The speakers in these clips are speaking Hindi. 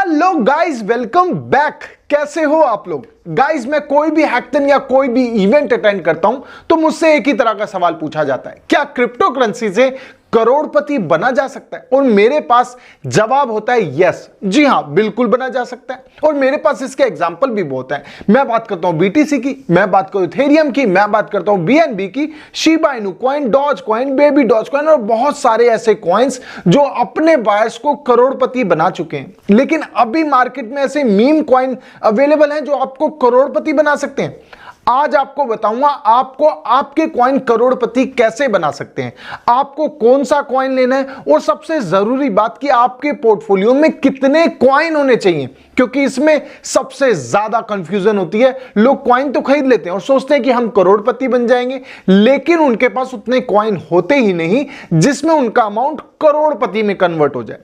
Hello guys, welcome back. कैसे हो आप लोग? गाइस, मैं कोई भी हैकथन या कोई भी इवेंट अटेंड करता हूं तो मुझसे एक ही तरह का सवाल पूछा जाता है, क्या क्रिप्टो करेंसी से करोड़पति बना जा सकता है? और मेरे पास जवाब होता है यस, जी हां, बिल्कुल बना जा सकता है। और मेरे पास इसके एग्जांपल भी बहुत है। मैं बात करता हूं बीटीसी की, मैं बात करता हूं इथेरियम की, मैं बात करता हूं बीएनबी की, Shiba Inu coin, Dogecoin, baby Dogecoin और बहुत सारे ऐसे कॉइन्स जो अपने बायर्स को करोड़पति बना चुके हैं। लेकिन अभी मार्केट में ऐसे मीम कॉइन अवेलेबल हैं जो आपको करोड़पति बना सकते हैं। आज आपको बताऊंगा आपको आपके कॉइन करोड़पति कैसे बना सकते हैं, आपको कौन सा कॉइन लेना है और सबसे जरूरी बात कि आपके पोर्टफोलियो में कितने कॉइन होने चाहिए, क्योंकि इसमें सबसे ज्यादा कंफ्यूजन होती है। लोग कॉइन तो खरीद लेते हैं और सोचते हैं कि हम करोड़पति बन जाएंगे, लेकिन उनके पास उतने कॉइन होते ही नहीं जिसमें उनका अमाउंट करोड़पति में कन्वर्ट हो जाए।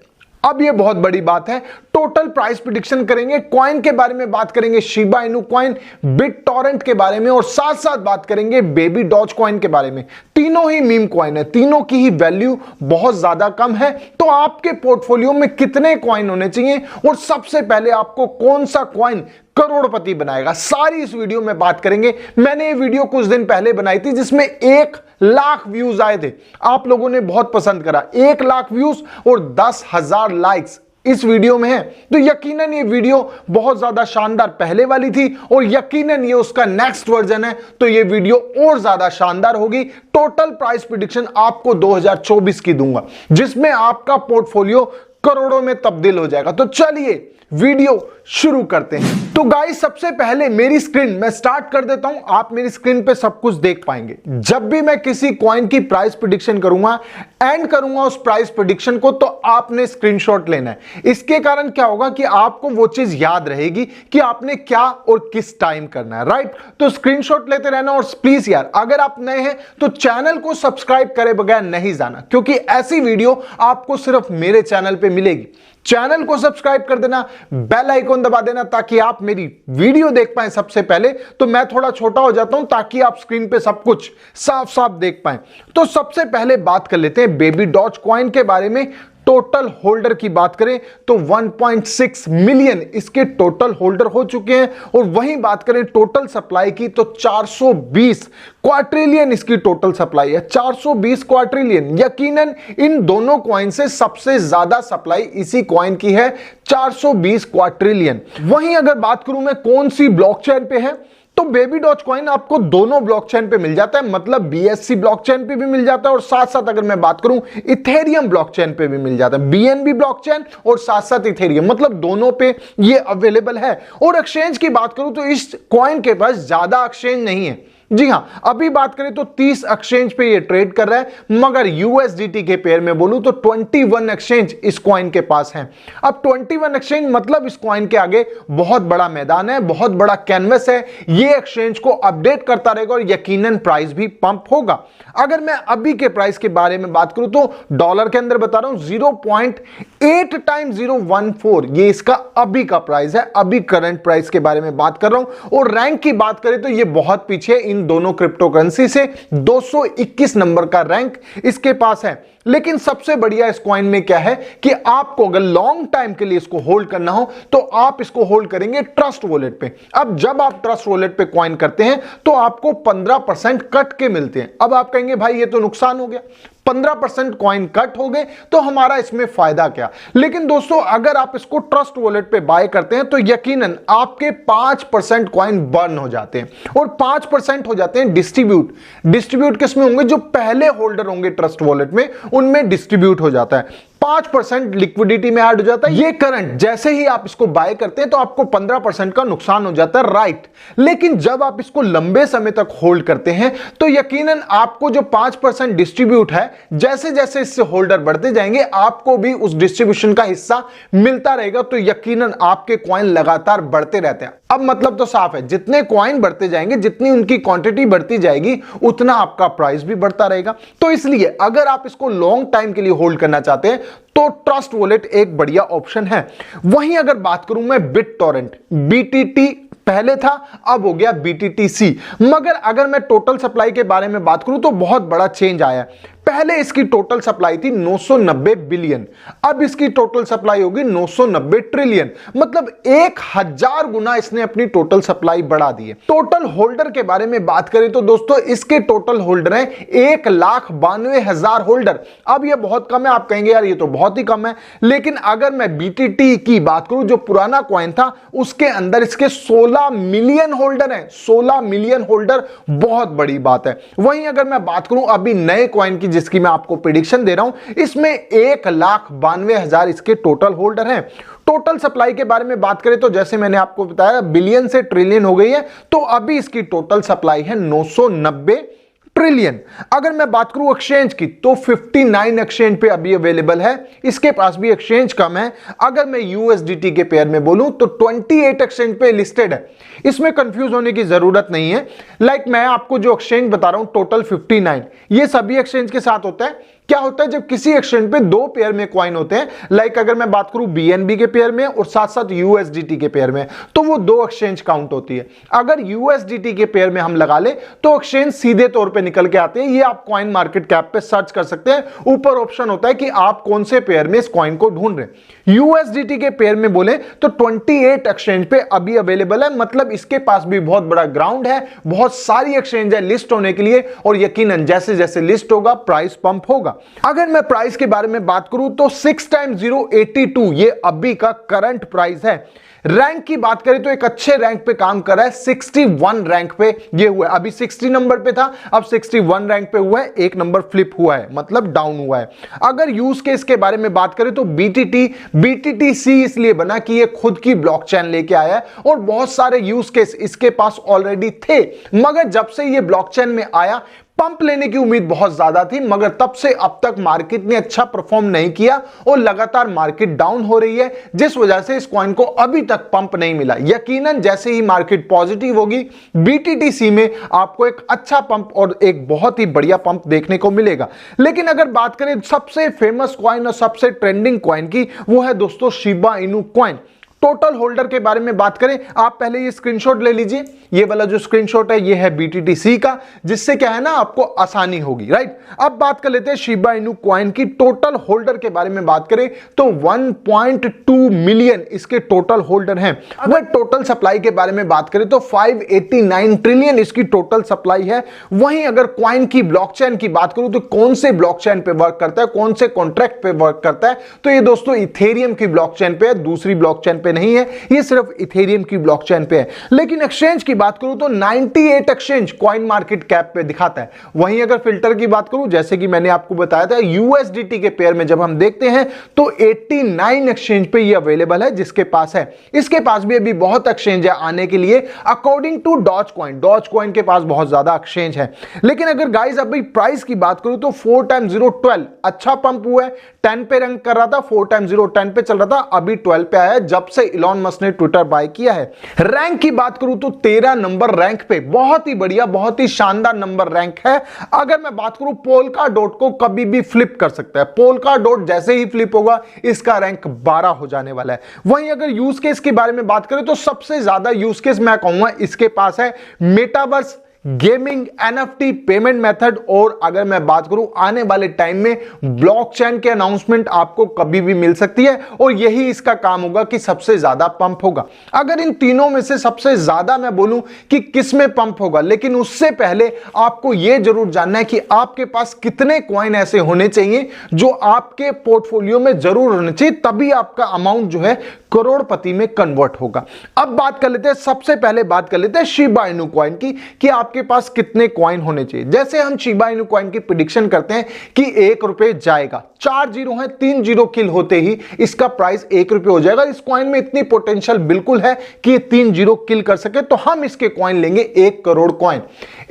अब ये बहुत बड़ी बात है। टोटल प्राइस प्रेडिक्शन करेंगे, कॉइन के बारे में बात करेंगे, शिबा इनू कॉइन, बिटटॉरेंट के बारे में और साथ साथ बात करेंगे बेबी डॉज कॉइन के बारे में। तीनों ही मीम कॉइन है, तीनों की ही वैल्यू बहुत ज्यादा कम है। तो आपके पोर्टफोलियो में कितने कॉइन होने चाहिए और सबसे पहले आपको कौन सा कॉइन करोड़पति बनाएगा, सारी इस वीडियो में बात करेंगे। मैंने ये वीडियो कुछ दिन पहले बनाई थी जिसमें 1,00,000 व्यूज आए थे। आप लोगों ने बहुत पसंद करा। 1,00,000 व्यूज और 10,000 लाइक्स इस वीडियो में है। तो यकीनन ये वीडियो बहुत ज्यादा शानदार पहले वाली थी और यकीनन ये उसका नेक्स्ट वर्जन है, तो ये वीडियो और ज्यादा शानदार होगी। टोटल प्राइस प्रेडिक्शन आपको 2024 की दूंगा जिसमें आपका पोर्टफोलियो करोड़ों में तब्दील हो जाएगा। तो चलिए वीडियो शुरू करते हैं। तो गाइस, सबसे पहले मेरी स्क्रीन मैं स्टार्ट कर देता हूं, आप मेरी स्क्रीन पे सब कुछ देख पाएंगे। जब भी मैं किसी कॉइन की प्राइस प्रेडिक्शन करूंगा, एंड करूंगा उस प्राइस प्रेडिक्शन को, तो आपने स्क्रीनशॉट लेना है। इसके कारण क्या होगा कि आपको वो चीज याद रहेगी कि आपने क्या और किस टाइम करना है, राइट? तो स्क्रीनशॉट लेते रहना। और प्लीज यार, अगर आप नए हैं तो चैनल को सब्सक्राइब करे बगैर नहीं जाना, क्योंकि ऐसी वीडियो आपको सिर्फ मेरे चैनल पे मिलेगी। चैनल को सब्सक्राइब कर देना, बेल आइकन दबा देना ताकि आप मेरी वीडियो देख पाएं सबसे पहले। तो मैं थोड़ा छोटा हो जाता हूं ताकि आप स्क्रीन पे सब कुछ साफ साफ देख पाएं। तो सबसे पहले बात कर लेते हैं बेबी डॉज कॉइन के बारे में। टोटल होल्डर की बात करें तो 1.6 मिलियन इसके टोटल होल्डर हो चुके हैं। और वहीं बात करें टोटल सप्लाई की तो 420 क्वाड्रिलियन इसकी टोटल सप्लाई है। 420 क्वाड्रिलियन, यकीनन इन दोनों कॉइन से सबसे ज्यादा सप्लाई इसी कॉइन की है, 420 क्वाड्रिलियन। वहीं अगर बात करूं मैं कौन सी ब्लॉकचेन पे है, तो बेबी डॉज कॉइन आपको दोनों ब्लॉकचेन पे मिल जाता है, मतलब बीएससी ब्लॉकचेन पे भी मिल जाता है और साथ साथ अगर मैं बात करूं इथेरियम ब्लॉकचेन पे भी मिल जाता है। बीएनबी ब्लॉकचेन और साथ साथ इथेरियम, मतलब दोनों पे ये अवेलेबल है। और एक्सचेंज की बात करूं तो इस कॉइन के पास ज्यादा एक्सचेंज नहीं है। जी हां, अभी बात करें तो 30 एक्सचेंज पे ये ट्रेड कर रहा है, मगर यूएसडीटी के पेयर में बोलूं तो 21 एक्सचेंज इस कॉइन के पास हैं। अब 21 एक्सचेंज मतलब इस कॉइन के आगे बहुत बड़ा मैदान है, बहुत बड़ा कैनवस है। ये एक्सचेंज को अपडेट करता रहेगा और यकीनन प्राइस भी पंप होगा। अगर मैं अभी के प्राइस के बारे में बात करूं तो डॉलर के अंदर बता रहा हूं 0.8 टाइम्स 014, ये इसका अभी का प्राइस है। अभी करंट प्राइस के बारे में बात कर रहा हूं। और रैंक की बात करें तो ये बहुत पीछे इन दोनों क्रिप्टो करेंसी से, 221 नंबर का रैंक इसके पास है। लेकिन सबसे बढ़िया इस कॉइन में क्या है कि आपको अगर लॉन्ग टाइम के लिए इसको होल्ड करना हो तो आप इसको होल्ड करेंगे ट्रस्ट वॉलेट पे। अब जब आप ट्रस्ट वॉलेट पे कॉइन करते हैं तो आपको 15% कट के मिलते हैं। अब आप कहेंगे भाई ये तो नुकसान हो गया, 15% कॉइन कट हो गए तो हमारा इसमें फायदा क्या? लेकिन दोस्तों, अगर आप इसको ट्रस्ट वॉलेट पे बाय करते हैं तो यकीनन आपके 5% कॉइन बर्न हो जाते हैं और 5% हो जाते हैं डिस्ट्रीब्यूट किसमें होंगे? जो पहले होल्डर होंगे ट्रस्ट वॉलेट में, उनमें डिस्ट्रीब्यूट हो जाता है। 5% लिक्विडिटी में ऐड हो जाता है। ये करंट जैसे ही आप इसको बाय करते हैं तो आपको 15% का नुकसान हो जाता है, राइट? लेकिन जब आप इसको लंबे समय तक होल्ड करते हैं तो यकीनन आपको जो 5% डिस्ट्रीब्यूट है, जैसे जैसे इससे होल्डर बढ़ते जाएंगे आपको भी उस डिस्ट्रीब्यूशन का हिस्सा मिलता रहेगा। तो यकीनन आपके कॉइन लगातार बढ़ते रहते हैं। अब मतलब तो साफ है, जितने कॉइन बढ़ते जाएंगे, जितनी उनकी क्वांटिटी बढ़ती जाएगी, उतना आपका प्राइस भी बढ़ता रहेगा। तो इसलिए अगर आप इसको लॉन्ग टाइम के लिए होल्ड करना चाहते हैं तो ट्रस्ट वॉलेट एक बढ़िया ऑप्शन है। वहीं अगर बात करूं मैं बिटटॉरेंट, बीटीटी पहले था, अब हो गया बीटीटीसी। मगर अगर मैं टोटल सप्लाई के बारे में बात करूं तो बहुत बड़ा चेंज आया है। पहले इसकी टोटल सप्लाई थी 990 बिलियन, अब इसकी टोटल सप्लाई होगी 990 ट्रिलियन, मतलब 1000 गुना इसने अपनी टोटल सप्लाई बढ़ा दी है। टोटल होल्डर के बारे में बात करें तो दोस्तों इसके टोटल होल्डर हैं 1,92,000 होल्डर। अब ये बहुत कम है, आप कहेंगे यार ये तो बहुत ही कम है, लेकिन अगर मैं BTT की बात करूं जो पुराना कॉइन था उसके अंदर इसके 16 मिलियन होल्डर हैं। 16 मिलियन होल्डर बहुत बड़ी बात है। वहीं अगर मैं बात करूं अभी नए कॉइन की जिसकी मैं आपको प्रेडिक्शन दे रहा हूं, इसमें 1,92,000 इसके टोटल होल्डर हैं। टोटल सप्लाई के बारे में बात करें तो जैसे मैंने आपको बताया बिलियन से ट्रिलियन हो गई है, तो अभी इसकी टोटल सप्लाई है 990 ट्रिलियन। अगर मैं बात करूं एक्सचेंज की तो 59 एक्सचेंज पे अभी अवेलेबल है, इसके पास भी एक्सचेंज कम है। अगर मैं USDT के पेयर में बोलूं तो 28 एक्सचेंज पे लिस्टेड है, इसमें कंफ्यूज होने की जरूरत नहीं है। लाइक मैं आपको जो एक्सचेंज बता रहा हूं टोटल 59, ये सभी एक्सचेंज के साथ होता है। क्या होता है जब किसी एक्सचेंज पे दो पेयर में कॉइन होते हैं, लाइक अगर मैं बात करूं BNB के पेयर में और साथ साथ USDT के पेयर में, तो वो दो एक्सचेंज काउंट होती है। अगर USDT के पेयर में हम लगा ले तो एक्सचेंज सीधे तौर पे निकल के आते हैं। ये आप कॉइन मार्केट कैप पे सर्च कर सकते हैं, ऊपर ऑप्शन होता है कि आप कौन से पेयर में इस कॉइन को ढूंढ रहे हैं। USDT के पेयर में बोले तो 28 एक्सचेंज पे अभी अवेलेबल है, मतलब इसके पास भी बहुत बड़ा ग्राउंड है, बहुत सारी एक्सचेंज है लिस्ट होने के लिए, और यकीनन जैसे जैसे लिस्ट होगा प्राइस पंप होगा। अगर मैं प्राइस के बारे में बात करूं तो 6 × 082 ये अभी का करंट प्राइस है। रैंक की बात करें तो एक अच्छे रैंक पे काम कर रहा है, 61 रैंक पे ये हुआ है। अभी 60 नंबर पे था, अब 61 रैंक पे हुआ है, एक नंबर फ्लिप हुआ है, मतलब डाउन हुआ है। अगर यूज केस के बारे में बात करें तो BTTC इसलिए बना कि ये खुद की ब्लॉकचेन लेके आया है और बहुत सारे यूज केस इसके पास ऑलरेडी थे, मगर जब से ये ब्लॉकचेन में आया पंप लेने की उम्मीद बहुत ज्यादा थी, मगर तब से अब तक मार्केट ने अच्छा परफॉर्म नहीं किया और लगातार मार्केट डाउन हो रही है, जिस वजह से इस कॉइन को अभी तक पंप नहीं मिला। यकीनन जैसे ही मार्केट पॉजिटिव होगी BTTC में आपको एक अच्छा पंप और एक बहुत ही बढ़िया पंप देखने को मिलेगा। लेकिन अगर बात करें सबसे फेमस कॉइन और सबसे ट्रेंडिंग कॉइन की, वो है दोस्तों Shiba Inu coin. Total holder के बारे में बात करें, आप पहले ये स्क्रीनशॉट ले लीजिए, ये वाला जो स्क्रीनशॉट है ये है BTTC का, जिससे क्या है ना आपको आसानी होगी, राइट। अब बात कर लेते हैं शिबा इनू कॉइन की टोटल होल्डर के बारे में बात करें तो 1.2 मिलियन इसके टोटल होल्डर हैं। अगर टोटल सप्लाई के बारे में बात करें तो 589 ट्रिलियन इसकी टोटल सप्लाई है। वहीं अगर कॉइन की ब्लॉकचेन की बात करूं तो कौन से ब्लॉकचेन पे वर्क करता है, कौन से कॉन्ट्रैक्ट पे वर्क करता है, तो ये दोस्तों इथेरियम की ब्लॉकचेन पे है, दूसरी ब्लॉकचेन पे नहीं है, ये सिर्फ इथेरियम की ब्लॉकचेन पे है। लेकिन एक्सचेंज की बात करूं तो 98 एक्सचेंज कॉइन मार्केट कैप पे दिखाता है। वहीं अगर फिल्टर की बात करूं, जैसे कि मैंने आपको बताया था USDT के पेयर में जब हम देखते हैं तो 89 एक्सचेंज पे ये अवेलेबल है जिसके पास है। इसके पास भी अभी बहुत एक्सचेंज है आने के लिए, अकॉर्डिंग टू डॉज कॉइन के पास बहुत ज्यादा एक्सचेंज है। लेकिन अगर गाइस अभी प्राइस की बात करूं तो 4 × 012 अच्छा पंप हुआ है, 10 पे रैंक कर रहा था, 4 × 010 पे चल रहा था, अभी 12 पे आया है जब से इलॉन मस्क ने ट्विटर बाय किया है। रैंक की बात करूं तो 13 नंबर रैंक पे, बहुत ही बढ़िया, बहुत ही शानदार नंबर रैंक है। अगर मैं बात करूं पोल्का डॉट को कभी भी फ्लिप कर सकता है, पोल्का डॉट जैसे ही फ्लिप होगा इसका रैंक 12 हो जाने वाला है। वहीं अगर यूज केस के बारे में बात करें तो सबसे ज्यादा यूज केस मैं कहूंगा इसके पास है metaverse, gaming, NFT, payment method, और अगर मैं बात करूं आने वाले टाइम में ब्लॉकचेन के अनाउंसमेंट आपको कभी भी मिल सकती है, और यही इसका काम होगा कि सबसे ज्यादा पंप होगा। अगर इन तीनों में से सबसे ज्यादा मैं बोलूं कि किस में पंप होगा, लेकिन उससे पहले आपको यह जरूर जानना है कि आपके पास कितने कॉइन ऐसे होने चाहिए जो आपके पोर्टफोलियो में जरूर होने चाहिए, तभी आपका अमाउंट जो है करोड़पति में कन्वर्ट होगा। अब बात कर लेते हैं, सबसे पहले बात कर लेते हैं शिबा इनू कॉइन की कि आपके पास कितने कॉइन होने चाहिए। जैसे हम शिबा इनू कॉइन की प्रेडिक्शन करते हैं कि ₹1 जाएगा, 4 जीरो है, 3 जीरो किल होते ही इसका प्राइस ₹1 हो जाएगा। इस कॉइन में इतनी पोटेंशियल बिल्कुल है कि ये 3 जीरो किल कर सके, तो हम इसके कॉइन लेंगे 1 करोड़ कॉइन।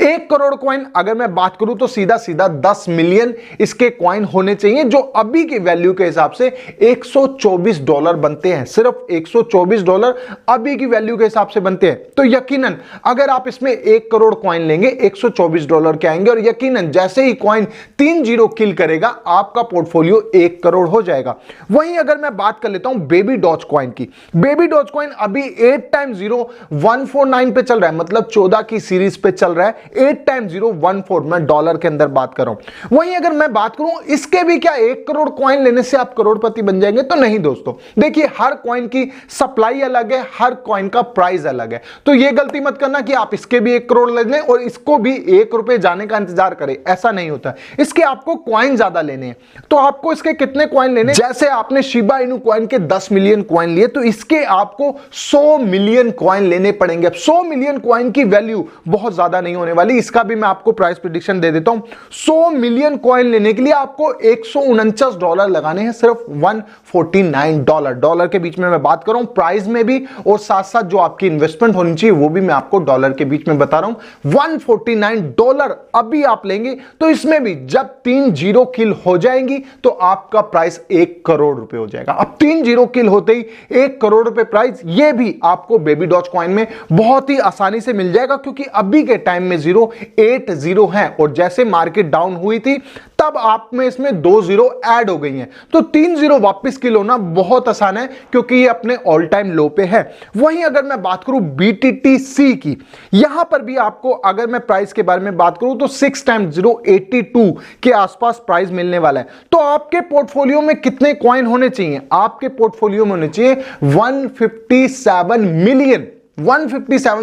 1 करोड़ कॉइन अगर मैं बात करूं तो सीधा सीधा 10 मिलियन इसके कॉइन होने चाहिए, जो अभी की वैल्यू के हिसाब से $124 बनते हैं। सिर्फ $124 अभी की वैल्यू के हिसाब से बनते हैं। तो यकीनन अगर आप इसमें 1 करोड़ कॉइन कॉइन लेंगे $124 के आएंगे और यकीनन जैसे ही कॉइन 3 जीरो किल करेगा आपका पोर्टफोलियो 1 करोड़ हो जाएगा। वहीं अगर मैं बात कर लेता हूं बेबी डॉज कॉइन की, बेबी डॉज कॉइन अभी 8 टाइम्स 0149 पे चल रहा है, मतलब 14 की सीरीज पे चल रहा है। 8 टाइम्स 014, मैं डॉलर के अंदर बात कर रहा हूं। वहीं अगर मैं बात करूं इसके भी क्या 1 करोड़ कॉइन लेने से आप करोड़पति बन जाएंगे, तो नहीं दोस्तों। देखिए हर कॉइन की सप्लाई अलग है, हर कॉइन का प्राइस अलग है, तो यह गलती मत करना कि आप इसके भी 1 करोड़ ले लें और इसको भी 1 रुपए जाने का इंतजार करें, ऐसा नहीं होता। इसके आपको कॉइन ज्यादा लेने हैं, तो आपको इसके कितने कॉइन लेने, जैसे आपने शिबा इनू कॉइन के 10 मिलियन कॉइन लिए तो इसके आपको 100 मिलियन कॉइन लेने पड़ेंगे। 100 मिलियन कॉइन की वैल्यू बहुत ज्यादा नहीं होने वाली, इसका भी मैं आपको प्राइस प्रेडिक्शन दे देता हूं। 100 मिलियन कॉइन लेने के लिए आपको $149 लगाने हैं, सिर्फ $149। डॉलर के बीच में मैं बात कर रहा हूं, प्राइस में भी, और साथ साथ जो आपकी इन्वेस्टमेंट होनी चाहिए वो भी मैं आपको डॉलर के बीच में बता रहा हूं। $149 अभी आप लेंगे तो इसमें भी जब 3 जीरो किल हो जाएंगी तो आपका प्राइस 1 करोड़ रुपए हो जाएगा। अब 3 जीरो किल होते ही 1 करोड़ रुपए प्राइस, ये भी आपको बेबी डॉज कॉइन में बहुत ही आसानी से मिल जाएगा, क्योंकि अभी के टाइम में 080 है और जैसे मार्केट डाउन हुई थी तब आप में इसमें 2 जीरो ऐड हो गई हैं, तो 3 जीरो वापस किल होना बहुत आसान है क्योंकि ये अपने ऑल टाइम लो पे है। वहीं अगर मैं बात करूं BTTC की, यहां पर भी आपको अगर मैं प्राइस के बारे में बात करूं तो 6 टाइम्स 082 के आसपास प्राइस मिलने वाला है। तो आपके पोर्टफोलियो में कितने कॉइन होने चाहिए, आपके पोर्टफोलियो में होने चाहिए 157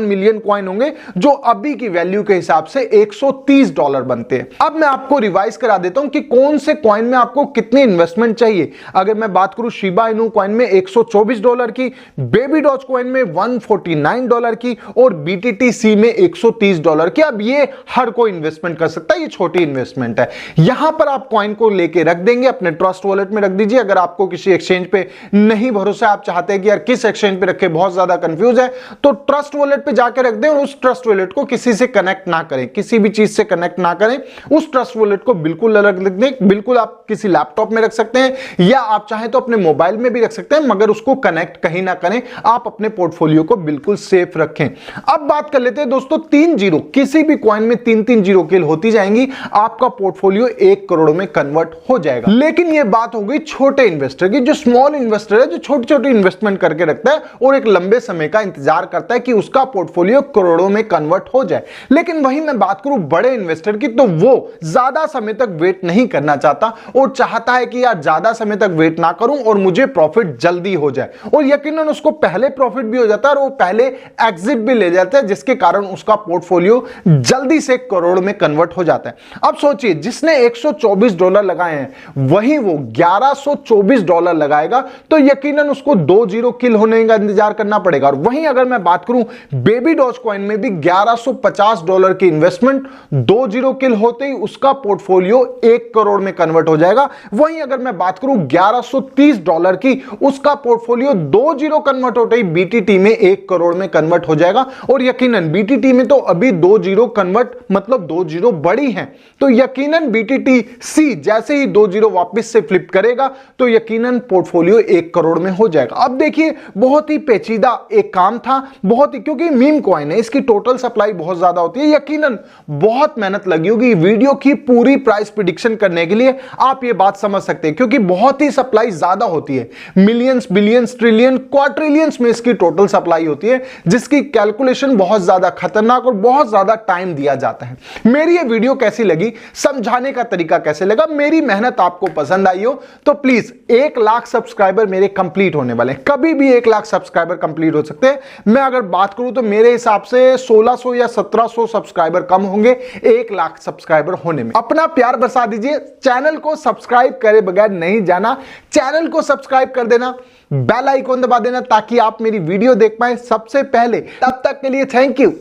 मिलियन कॉइन होंगे, जो अभी की वैल्यू के हिसाब से $130 बनते हैं। अब मैं आपको रिवाइज करा देता हूं कि कौन से कॉइन में आपको कितनी इन्वेस्टमेंट चाहिए। अगर मैं बात करूं शिबा इनू कॉइन में $124 की, बेबी डॉज कॉइन में $149 की और BTTC में $130 की। अब ये हर कोई इन्वेस्टमेंट कर सकता है, ये छोटी इन्वेस्टमेंट है। यहां पर आप कॉइन को लेके रख देंगे, अपने ट्रस्ट वॉलेट में रख दीजिए। अगर आपको किसी एक्सचेंज पे नहीं भरोसा, आप चाहते हैं कि यार किस एक्सचेंज पे रखे, बहुत ज्यादा कंफ्यूज है, तो ट्रस्ट वॉलेट पे जाकर रख दें और उस ट्रस्ट वॉलेट को किसी से कनेक्ट ना करें, किसी भी चीज से कनेक्ट ना करें। उस ट्रस्ट वॉलेट को बिल्कुल अलग रख दें, बिल्कुल आप किसी लैपटॉप में रख सकते हैं या आप चाहें तो अपने मोबाइल में भी रख सकते हैं, मगर उसको कनेक्ट कहीं ना करें। आप अपने पोर्टफोलियो को बिल्कुल सेफ रखें। अब बात कर लेते हैं दोस्तों 3 जीरो, किसी भी कॉइन में 3 जीरो किल होती जाएंगी, आपका पोर्टफोलियो 1 करोड़ में कन्वर्ट हो जाएगा। लेकिन यह बात हो गई छोटे इन्वेस्टर की। जो स्मॉल इन्वेस्टर है, जो छोटी छोटी इन्वेस्टमेंट करके रखता है और एक लंबे समय का इंतजार करता है कि उसका पोर्टफोलियो करोड़ों में कन्वर्ट हो जाए। लेकिन वहीं मैं बात करूं बड़े इन्वेस्टर की, तो वो ज्यादा समय तक वेट नहीं करना चाहता और चाहता है कि यार ज्यादा समय तक वेट ना करूं और मुझे प्रॉफिट जल्दी हो जाए, और यकीनन उसको पहले प्रॉफिट भी हो जाता है और वो पहले एग्जिट भी ले जाता है, जिसके कारण उसका पोर्टफोलियो जल्दी से करोड़ में कन्वर्ट हो जाता है। अब सोचिए, जिसने $124 लगाए हैं वही वो $1124 लगाएगा, तो यकीनन उसको 2 जीरो किल होने का इंतजार करना पड़ेगा। और वहीं अगर मैं बात करूं बेबी डॉज कॉइन में भी $1150 की इन्वेस्टमेंट, 2 जीरो किल होते ही उसका पोर्टफोलियो 1 करोड़ में कन्वर्ट हो जाएगा। वहीं अगर मैं बात करूं $1130 की, उसका पोर्टफोलियो 2 जीरो कन्वर्ट होते ही BTT में 1 करोड़ में कन्वर्ट हो जाएगा। और यकीनन BTT में तो अभी 2 जीरो कन्वर्ट मतलब 2 जीरो बड़ी हैं, तो यकीनन BTTC जैसे ही 2 जीरो वापस से फ्लिप करेगा तो यकीनन पोर्टफोलियो 1 करोड़ में हो जाएगा। अब देखिए बहुत ही पेचीदा एक काम था, बहुत ही, क्योंकि मीम कॉइन है, इसकी टोटल सप्लाई बहुत ज्यादा होती है, यकीनन बहुत मेहनत लगी होगी वीडियो की पूरी प्राइस प्रेडिक्शन करने के लिए। आप ये बात समझ सकते हैं क्योंकि बहुत ही सप्लाई ज्यादा होती है, मिलियंस, बिलियंस, ट्रिलियन, क्वाड्रिलियंस में इसकी टोटल सप्लाई होती है, जिसकी कैलकुलेशन बहुत ज्यादा खतरनाक और बहुत ज्यादा टाइम दिया जाता है। मेरी ये वीडियो कैसी लगी, समझाने का तरीका कैसे लगा, मेरी मेहनत आपको पसंद आई हो तो प्लीज 1 लाख सब्सक्राइबर मेरे कंप्लीट होने वाले हैं, कभी भी 1 लाख सब्सक्राइबर कंप्लीट हो सकते हैं। मैं अगर बात करूं तो मेरे हिसाब से 1600 या 1700 सब्सक्राइबर कम होंगे 1 लाख सब्सक्राइबर होने में। अपना प्यार बरसा दीजिए, चैनल को सब्सक्राइब करे बगैर नहीं जाना, चैनल को सब्सक्राइब कर देना, बेल आइकॉन दबा देना ताकि आप मेरी वीडियो देख पाए सबसे पहले। तब तक के लिए थैंक यू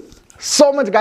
सो मच।